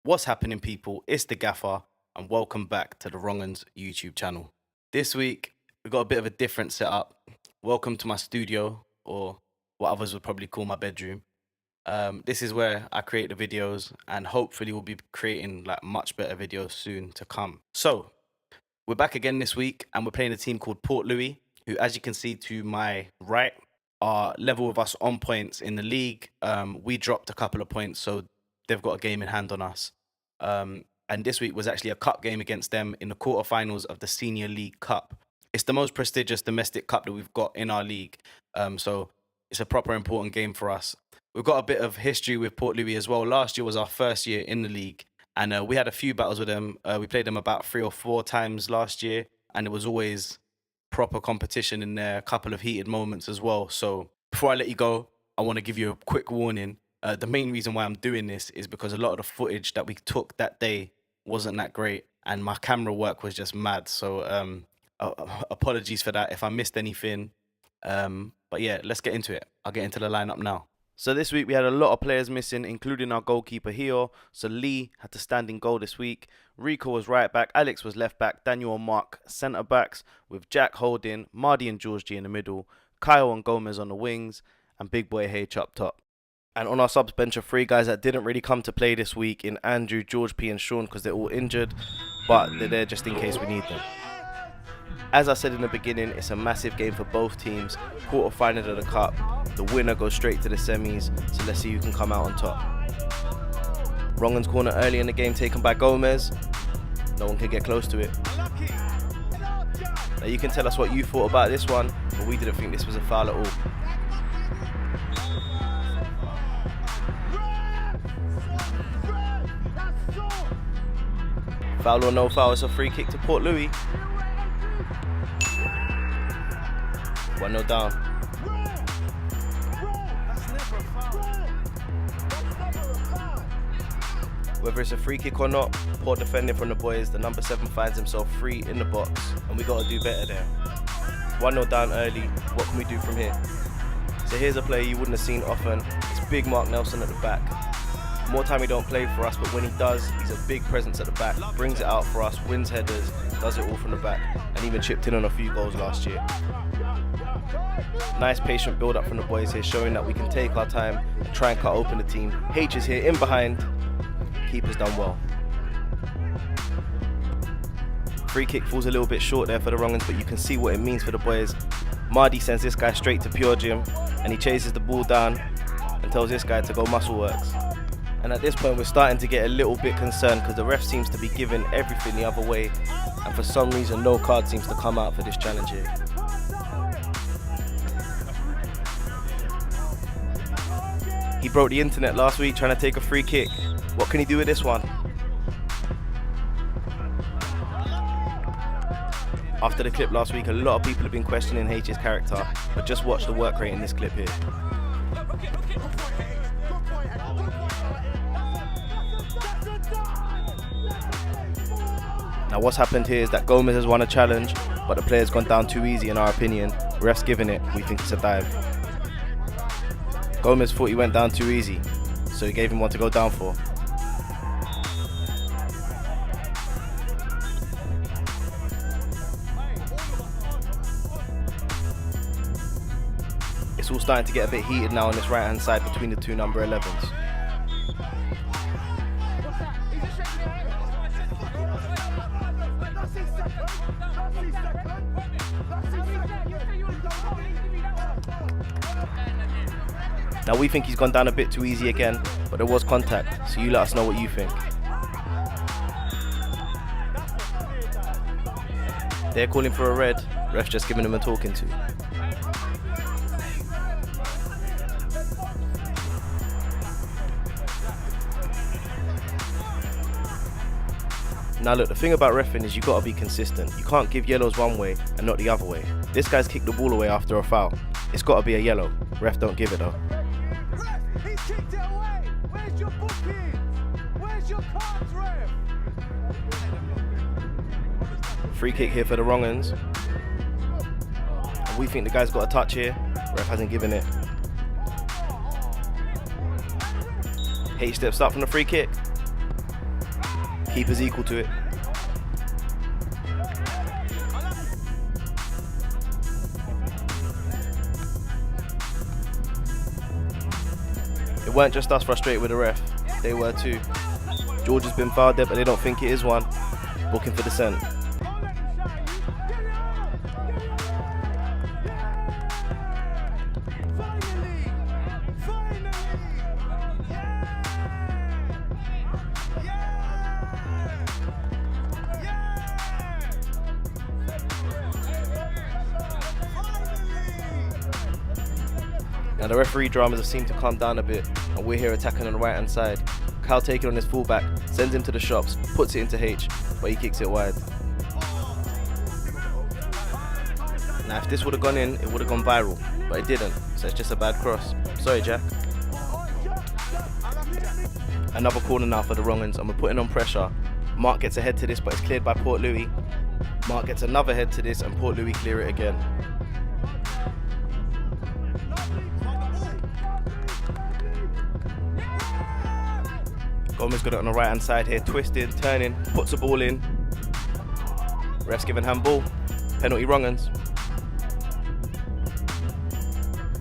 What's happening, people? It's the Gaffer, and welcome back to the Wrongens YouTube channel. This week, we've got a bit of a different setup. Welcome to my studio, or what others would probably call my bedroom. This is where I create the videos, and hopefully we'll be creating like much better videos soon to come. So, we're back again this week, and we're playing a team called Port Louis, who, as you can see to my right, are level with us on points in the league. We dropped a couple of points, so they've got a game in hand on us. And this week was actually a cup game against them in the quarterfinals of the Senior League Cup. It's the most prestigious domestic cup that we've got in our league. So it's a proper important game for us. We've got a bit of history with Port Louis as well. Last year was our first year in the league, and we had a few battles with them. We played them about 3 or 4 times last year, and it was always proper competition in there, a couple of heated moments as well. So before I let you go, I want to give you a quick warning. The main reason why I'm doing this is because a lot of the footage that we took that day wasn't that great, and my camera work was just mad. So apologies for that if I missed anything. But yeah, let's get into it. I'll get into the lineup now. So this week we had a lot of players missing, including our goalkeeper Hio. So Lee had to stand in goal this week. Rico was right back, Alex was left back, Daniel and Mark centre backs, with Jack holding, Mardy and George G in the middle, Kyle and Gomez on the wings, and Big Boy H up top. And on our subs bench are 3 guys that didn't really come to play this week in Andrew, George P and Sean, because they're all injured, but they're there just in case we need them. As I said in the beginning, it's a massive game for both teams. Quarter-final of the cup, the winner goes straight to the semis, so let's see who can come out on top. Wrongens corner early in the game taken by Gomez. No one can get close to it. Now you can tell us what you thought about this one, but we didn't think this was a foul at all. Foul or no foul, it's a free kick to Port Louis. 1-0 down. Whether it's a free kick or not, poor defending from the boys. The number 7 finds himself free in the box, and we got to do better there. 1-0 down early. What can we do from here? So here's a player you wouldn't have seen often. It's big Mark Nelson at the back. More time he don't play for us, but when he does, he's a big presence at the back, brings it out for us, wins headers, does it all from the back, and even chipped in on a few goals last year. Nice patient build up from the boys here, showing that we can take our time and try and cut open the team. H is here in behind, keeper's done well. Free kick falls a little bit short there for the Wrongens, but you can see what it means for the boys. Mardy sends this guy straight to Pure Gym, and he chases the ball down and tells this guy to go muscle works. And at this point we're starting to get a little bit concerned because the ref seems to be giving everything the other way, and for some reason no card seems to come out for this challenge here. He broke the internet last week trying to take a free kick. What can he do with this one? After the clip last week, a lot of people have been questioning H's character, but just watch the work rate in this clip here. Now what's happened here is that Gomez has won a challenge, but the player's gone down too easy in our opinion. Ref's given it, we think it's a dive. Gomez thought he went down too easy, so he gave him one to go down for. It's all starting to get a bit heated now on this right hand side between the 2 number 11s. Now we think he's gone down a bit too easy again, but there was contact, so you let us know what you think. They're calling for a red, ref's just giving him a talking to. Now look, the thing about reffing is you got to be consistent. You can't give yellows one way and not the other way. This guy's kicked the ball away after a foul. It's got to be a yellow. Ref don't give it though. He's kicked it away. Where's your booking? Where's your cards, ref? Free kick here for the Wrongens. We think the guy's got a touch here. Ref hasn't given it. H steps up from the free kick. Keeper's equal to it. It weren't just us frustrated with the ref, they were too. George has been fouled there, but they don't think it is one. Booking for dissent. Now the referee dramas have seemed to calm down a bit, and we're here attacking on the right hand side. Cal taking on his fullback, sends him to the shops, puts it into H, but he kicks it wide. Now if this would have gone in, it would have gone viral, but it didn't, so it's just a bad cross. Sorry Jack. Another corner now for the Wrongens, and we're putting on pressure. Mark gets a head to this, but it's cleared by Port Louis. Mark gets another head to this, and Port Louis clear it again. Gomez got it on the right hand side here, twisting, turning, puts the ball in. Ref's giving handball. Penalty Wrongens.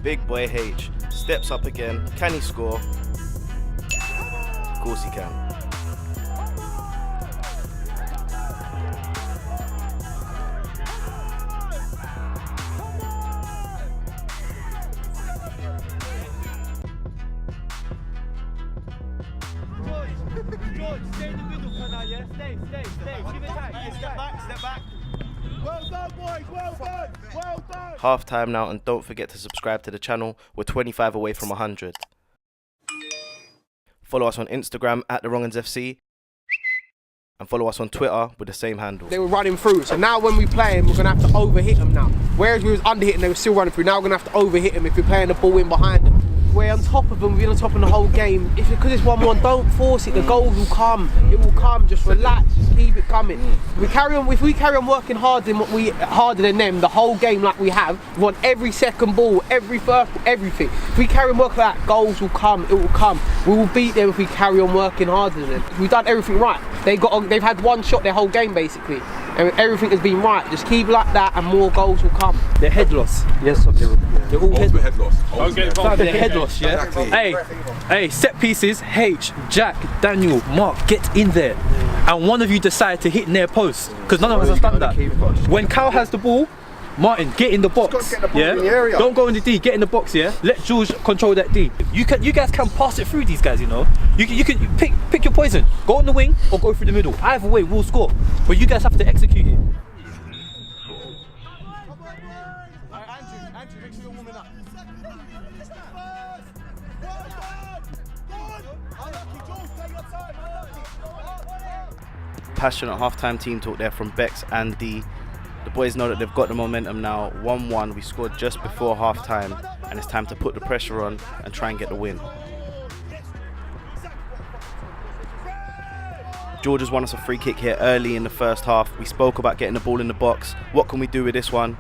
Big boy H steps up again. Can he score? Of course he can. George, stay in the middle for now, yeah? Stay. Give it time. Step back. Well done, boys. Well done. Half time now, and don't forget to subscribe to the channel. We're 25 away from 100. Follow us on Instagram at the Wrongens FC, and follow us on Twitter with the same handle. They were running through, so now when we play them, we're going to have to overhit them now. Whereas we was underhitting, they were still running through. Now we're going to have to overhit them if we're playing the ball in behind them. We're on top of them, we've been on top of the whole game. Because it's 1-1, don't force it, the goals will come. It will come, just relax, just keep it coming. If we carry on working harder than them, the whole game like we have, we want every second ball, every first, everything. If we carry on working like that, goals will come, it will come. We will beat them if we carry on working harder than them. We've done everything right. They've had one shot their whole game basically. And everything has been right. Just keep like that and more goals will come. They're head loss. Yes, they're all head loss. They're head loss, yeah? Exactly. Hey, set pieces, H, Jack, Daniel, Mark, get in there. And one of you decide to hit near post. Because none of us have done that. When Cal has the ball, Martin, get in the box. Yeah? Don't go in the D, get in the box, yeah? Let George control that D. You guys can pass it through these guys, you know? You can pick your poison. Go on the wing or go through the middle. Either way, we'll score. But you guys have to execute it. Andrew, make sure you're warming up. Passionate half-time team talk there from Bex and D. The boys know that they've got the momentum now. 1-1, we scored just before half-time, and it's time to put the pressure on and try and get the win. George has won us a free kick here early in the first half. We spoke about getting the ball in the box. What can we do with this one?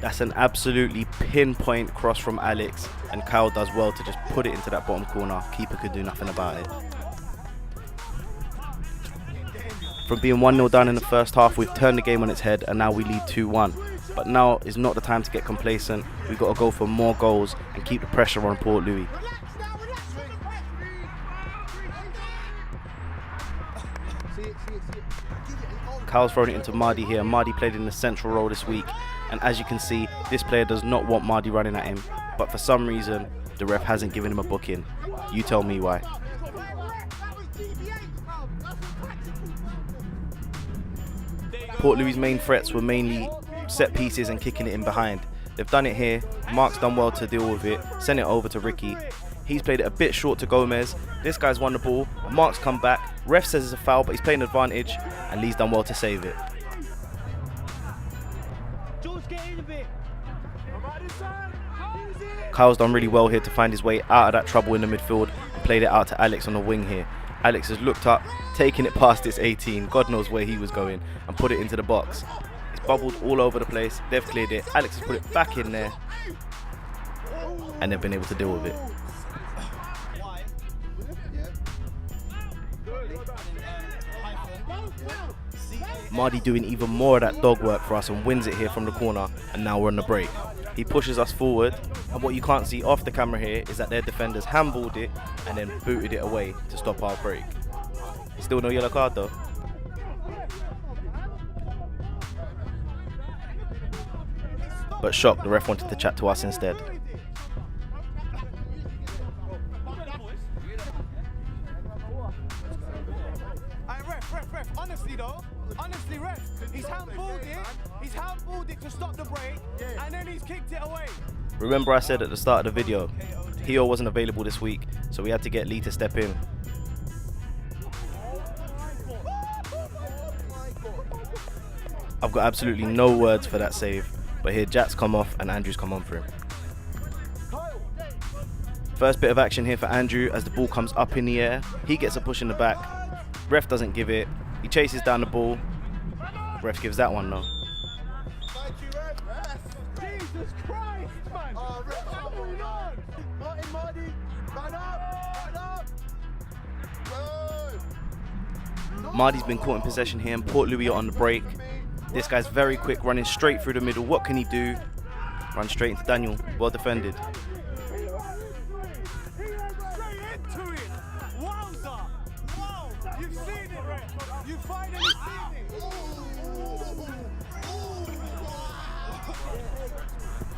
That's an absolutely pinpoint cross from Alex, and Kyle does well to just put it into that bottom corner. Keeper could do nothing about it. From being 1-0 down in the first half, we've turned the game on its head, and now we lead 2-1. But now is not the time to get complacent. We've got to go for more goals and keep the pressure on Port Louis. Kyle's thrown it into Mardi here. Mardi played in the central role this week, and as you can see, this player does not want Mardi running at him, but for some reason the ref hasn't given him a booking. You tell me why. Port Louis' main threats were mainly set pieces and kicking it in behind. They've done it here. Mark's done well to deal with it, sent it over to Ricky. He's played it a bit short to Gomez. This guy's won the ball. Mark's come back. Ref says it's a foul, but he's playing advantage, and Lee's done well to save it. Kyle's done really well here to find his way out of that trouble in the midfield and played it out to Alex on the wing here. Alex has looked up, taken it past this 18, God knows where he was going, and put it into the box. It's bubbled all over the place. They've cleared it. Alex has put it back in there. And they've been able to deal with it. Mardy doing even more of that dog work for us and wins it here from the corner, and now we're on the break. He pushes us forward, and what you can't see off the camera here is that their defenders handballed it and then booted it away to stop our break. Still no yellow card though. But shocked, the ref wanted to chat to us instead. Ref, honestly, ref, he's handballed it to stop the break, and then he's kicked it away. Remember I said at the start of the video, Hio wasn't available this week, so we had to get Lee to step in. I've got absolutely no words for that save, but here Jack's come off and Andrew's come on for him. First bit of action here for Andrew as the ball comes up in the air. He gets a push in the back. Ref doesn't give it. He chases down the ball. Ref gives that one though. Jesus Christ, man! What's going on? Marty, run up! Mardy's been caught in possession here and Port Louis are on the break. This guy's very quick, running straight through the middle. What can he do? Run straight into Daniel. Well defended. You've seen it, ref! You've finally seen it!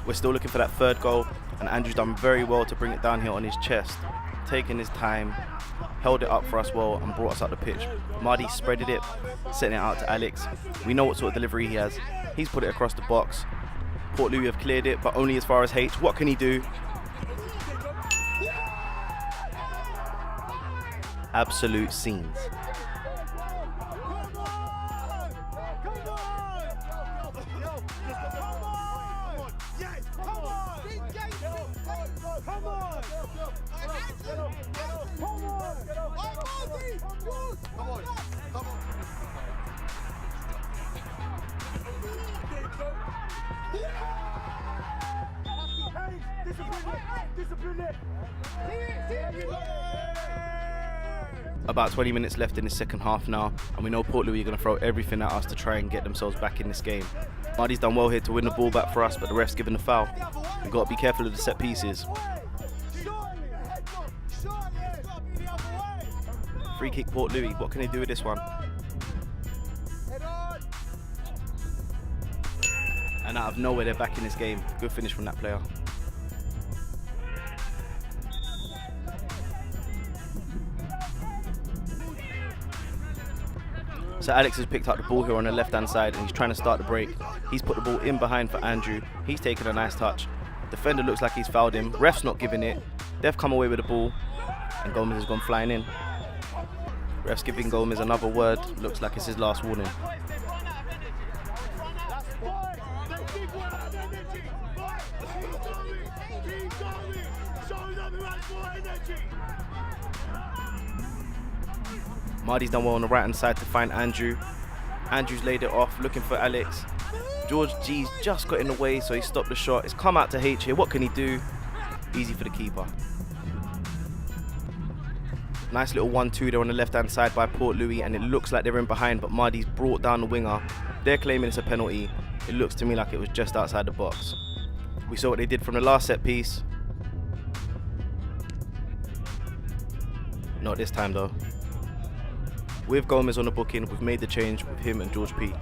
We're still looking for that third goal, and Andrew's done very well to bring it down here on his chest. Taking his time, held it up for us well and brought us up the pitch. Mardy spreaded it, setting it out to Alex. We know what sort of delivery he has. He's put it across the box. Port Louis have cleared it, but only as far as H. What can he do? Absolute scenes. About 20 minutes left in the second half now, and we know Port Louis are going to throw everything at us to try and get themselves back in this game. Mardy's done well here to win the ball back for us, but the ref's given the foul. We've got to be careful of the set pieces. Free kick Port Louis, what can they do with this one? And out of nowhere they're back in this game. Good finish from that player. So Alex has picked up the ball here on the left hand side and he's trying to start the break. He's put the ball in behind for Andrew. He's taken a nice touch. Defender looks like he's fouled him. Ref's not giving it. They've come away with the ball and Gomez has gone flying in. Ref's giving Gomez another word. Looks like it's his last warning. Mardy's done well on the right hand side to find Andrew. Andrew's laid it off, looking for Alex. George G's just got in the way, so he stopped the shot. It's come out to H here. What can he do? Easy for the keeper. Nice little 1-2 there on the left hand side by Port Louis, and it looks like they're in behind, but Mardy's brought down the winger. They're claiming it's a penalty. It looks to me like it was just outside the box. We saw what they did from the last set piece. Not this time though. With Gomez on the booking, we've made the change with him and George P.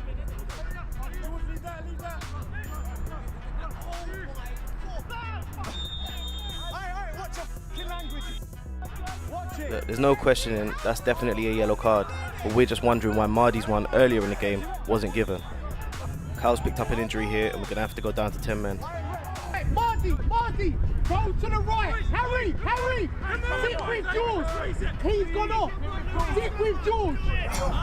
Look, there's no questioning, that's definitely a yellow card, but we're just wondering why Mardy's one earlier in the game wasn't given. Kyle's picked up an injury here and we're going to have to go down to 10 men. Hey, Mardy, go to the right. Harry, sit with George. He's gone off. Sit with George.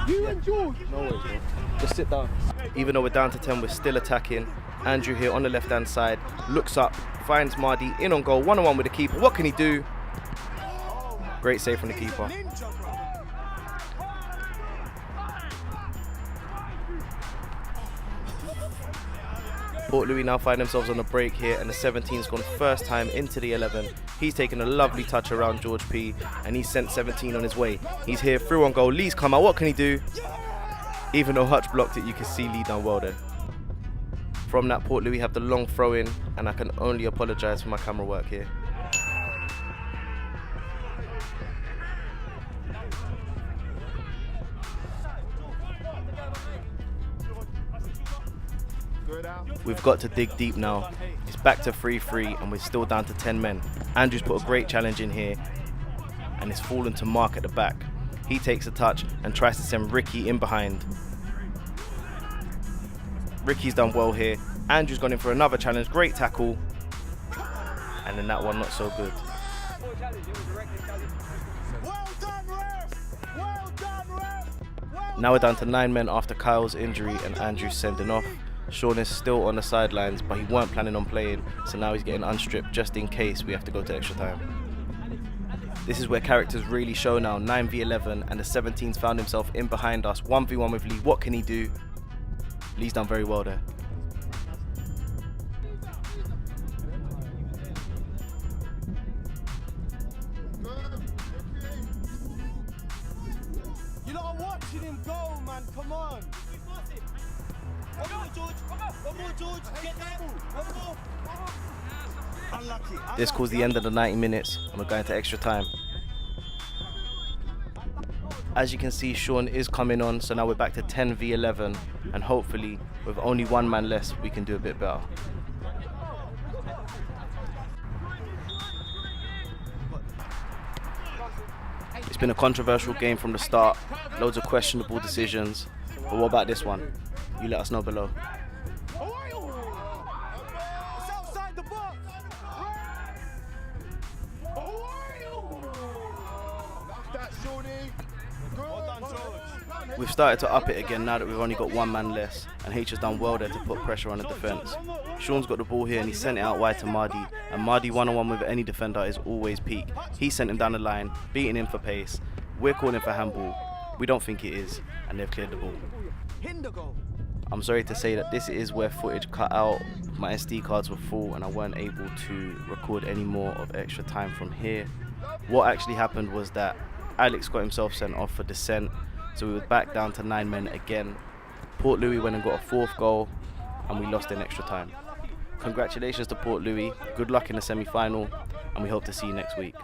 You and George. No worries, bro. Just sit down. Even though we're down to 10, we're still attacking. Andrew here on the left hand side, looks up, finds Mardy in on goal, 1-on-1 with the keeper. What can he do? Great save from the keeper. Port Louis now find themselves on a break here, and the 17's gone first time into the 11. He's taken a lovely touch around George P, and he's sent 17 on his way. He's here, through on goal. Lee's come out. What can he do? Even though Hutch blocked it, you can see Lee done well there. From that, Port Louis have the long throw in, and I can only apologise for my camera work here. We've got to dig deep now. It's back to 3-3 and we're still down to 10 men. Andrew's put a great challenge in here and it's fallen to Mark at the back. He takes a touch and tries to send Ricky in behind. Ricky's done well here. Andrew's gone in for another challenge. Great tackle. And then that one not so good. Now we're down to 9 men after Kyle's injury and Andrew's sending off. Sean is still on the sidelines, but he weren't planning on playing, so now he's getting unstripped just in case we have to go to extra time. This is where characters really show now. 9v11 and the 17's found himself in behind us. 1v1 with Lee. What can he do? Lee's done very well there. You lot are watching him go, man. Come on. One more, George. One more, George. Get there. One more. Unlucky. This calls the end of the 90 minutes and we're going to extra time. As you can see, Sean is coming on, so now we're back to 10v11 and hopefully with only one man less we can do a bit better. It's been a controversial game from the start, loads of questionable decisions, but what about this one? You let us know below. It's outside the box. That's Shawnee. Well done, George. We've started to up it again now that we've only got one man less, and H has done well there to put pressure on the defence. Sean's got the ball here and he sent it out wide to Mardi, and Mardi one-on-one with any defender is always peak. He sent him down the line, beating him for pace. We're calling for handball. We don't think it is, and they've cleared the ball. I'm sorry to say that this is where footage cut out. My SD cards were full and I weren't able to record any more of extra time from here. What actually happened was that Alex got himself sent off for dissent, so we were back down to 9 men again. Port Louis went and got a 4th goal and we lost in extra time. Congratulations to Port Louis, good luck in the semi-final, and we hope to see you next week.